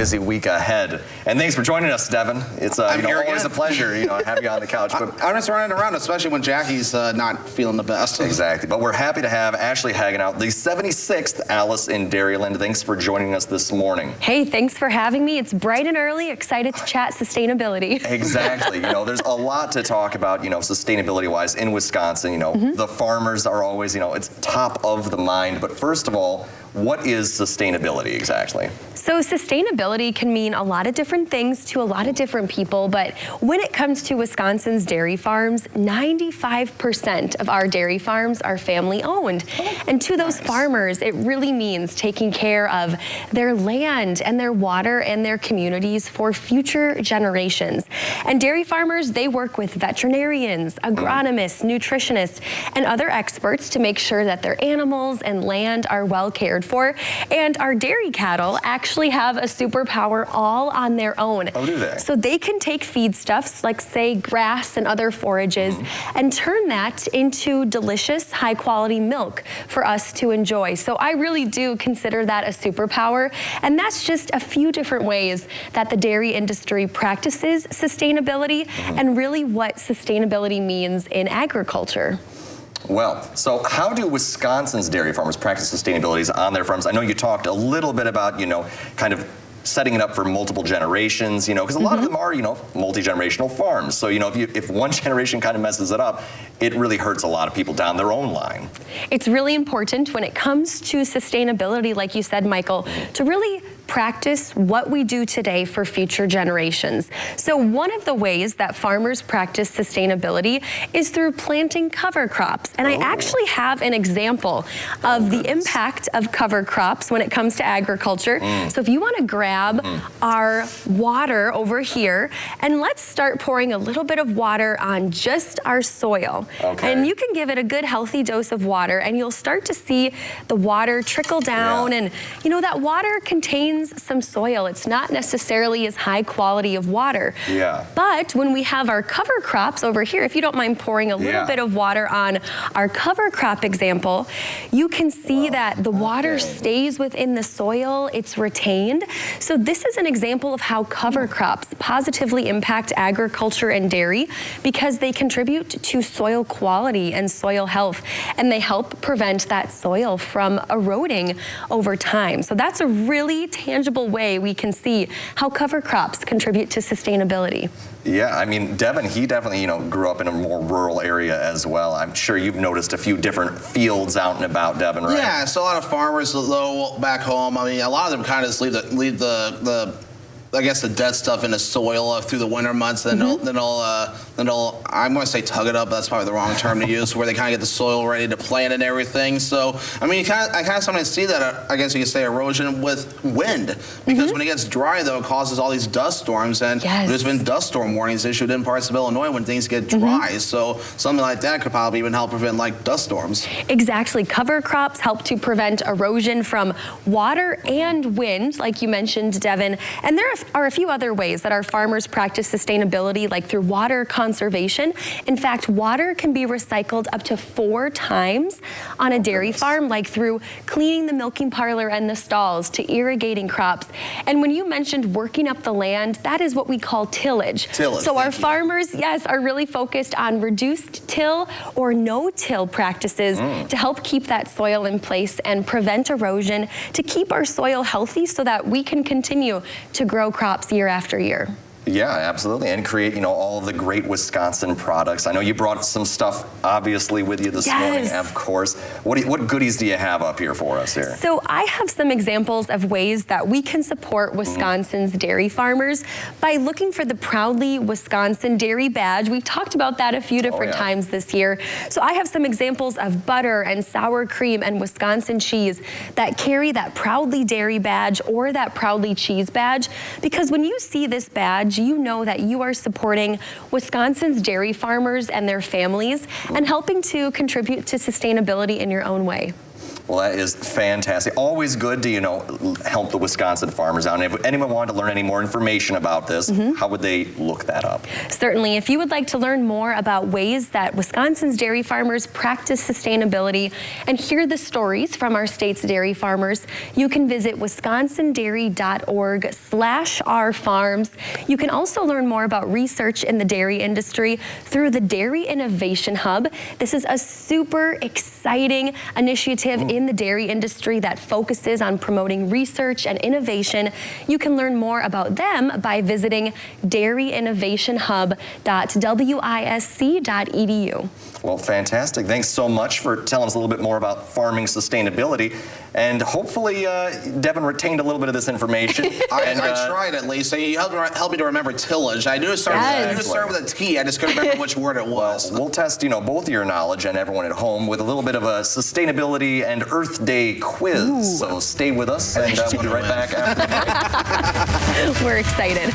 Busy week ahead, and thanks for joining us, Devin. It's always a pleasure, to have you on the couch. But I'm just running around, especially when Jackie's not feeling the best. Exactly, but we're happy to have Ashley hanging out, the 76th Alice in Dairyland. Thanks for joining us this morning. Hey, thanks for having me. It's bright and early. Excited to chat sustainability. Exactly. There's a lot to talk about, sustainability-wise in Wisconsin. The farmers are always, it's top of the mind. But first of all, what is sustainability exactly? So sustainability can mean a lot of different things to a lot of different people, but when it comes to Wisconsin's dairy farms, 95% of our dairy farms are family owned. And to those farmers, it really means taking care of their land and their water and their communities for future generations. And dairy farmers, they work with veterinarians, agronomists, nutritionists, and other experts to make sure that their animals and land are well cared for. And our dairy cattle actually have a superpower all on their own. Oh, do they? So they can take feedstuffs like, say, grass and other forages and turn that into delicious, high-quality milk for us to enjoy. So I really do consider that a superpower. And that's just a few different ways that the dairy industry practices sustainability and really what sustainability means in agriculture. Well, so how do Wisconsin's dairy farmers practice sustainability on their farms? I know you talked a little bit about, kind of setting it up for multiple generations, because a lot of them are, multi-generational farms. So, if one generation kind of messes it up, it really hurts a lot of people down their own line. It's really important when it comes to sustainability, like you said, Michael, to really practice what we do today for future generations. So one of the ways that farmers practice sustainability is through planting cover crops. And I actually have an example of the impact of cover crops when it comes to agriculture. So if you want to grab our water over here, and let's start pouring a little bit of water on just our soil. And you can give it a good healthy dose of water, and you'll start to see the water trickle down. And that water contains some soil. It's not necessarily as high quality of water. But when we have our cover crops over here, if you don't mind pouring a little bit of water on our cover crop example, you can see that the water stays within the soil, it's retained. So this is an example of how cover crops positively impact agriculture and dairy because they contribute to soil quality and soil health, and they help prevent that soil from eroding over time. So that's a really tangible way we can see how cover crops contribute to sustainability. Yeah, I mean, Devin, he definitely, grew up in a more rural area as well. I'm sure you've noticed a few different fields out and about, Devin, right? Yeah, so a lot of farmers, though, back home, I mean, a lot of them kind of just leave the I guess the dead stuff in the soil through the winter months. Then they'll I'm going to say tug it up. But that's probably the wrong term to use. Where they kind of get the soil ready to plant and everything. So I mean, I kind of sometimes see that. I guess you could say erosion with wind, because when it gets dry, though, it causes all these dust storms. And there's been dust storm warnings issued in parts of Illinois when things get dry. So something like that could probably even help prevent like dust storms. Exactly. Cover crops help to prevent erosion from water and wind, like you mentioned, Devin. And there are a few other ways that our farmers practice sustainability, like through water conservation. In fact, water can be recycled up to 4 times on a dairy farm, like through cleaning the milking parlor and the stalls to irrigating crops. And when you mentioned working up the land, that is what we call tillage. So our farmers, are really focused on reduced till or no-till practices to help keep that soil in place and prevent erosion, to keep our soil healthy so that we can continue to grow crops year after year. Yeah, absolutely, and create, all of the great Wisconsin products. I know you brought some stuff, obviously, with you this morning, of course. What goodies do you have up here for us here? So I have some examples of ways that we can support Wisconsin's dairy farmers by looking for the Proudly Wisconsin Dairy Badge. We've talked about that a few different times this year. So I have some examples of butter and sour cream and Wisconsin cheese that carry that Proudly Dairy Badge or that Proudly Cheese Badge, because when you see this badge, you know that you are supporting Wisconsin's dairy farmers and their families and helping to contribute to sustainability in your own way. Well, that is fantastic. Always good to, help the Wisconsin farmers out. And if anyone wanted to learn any more information about this, how would they look that up? Certainly. If you would like to learn more about ways that Wisconsin's dairy farmers practice sustainability and hear the stories from our state's dairy farmers, you can visit wisconsindairy.org/ourfarms. You can also learn more about research in the dairy industry through the Dairy Innovation Hub. This is a super exciting initiative in the dairy industry that focuses on promoting research and innovation. You can learn more about them by visiting dairyinnovationhub.wisc.edu. Well, fantastic. Thanks so much for telling us a little bit more about farming sustainability. And hopefully, Devin retained a little bit of this information. I tried at least. So you helped me to remember tillage. I knew it started with a T. I just couldn't remember which word it was. We'll test, both of your knowledge and everyone at home with a little bit of a sustainability and Earth Day quiz. Ooh. So stay with us, and we'll be right back after the break. We're excited.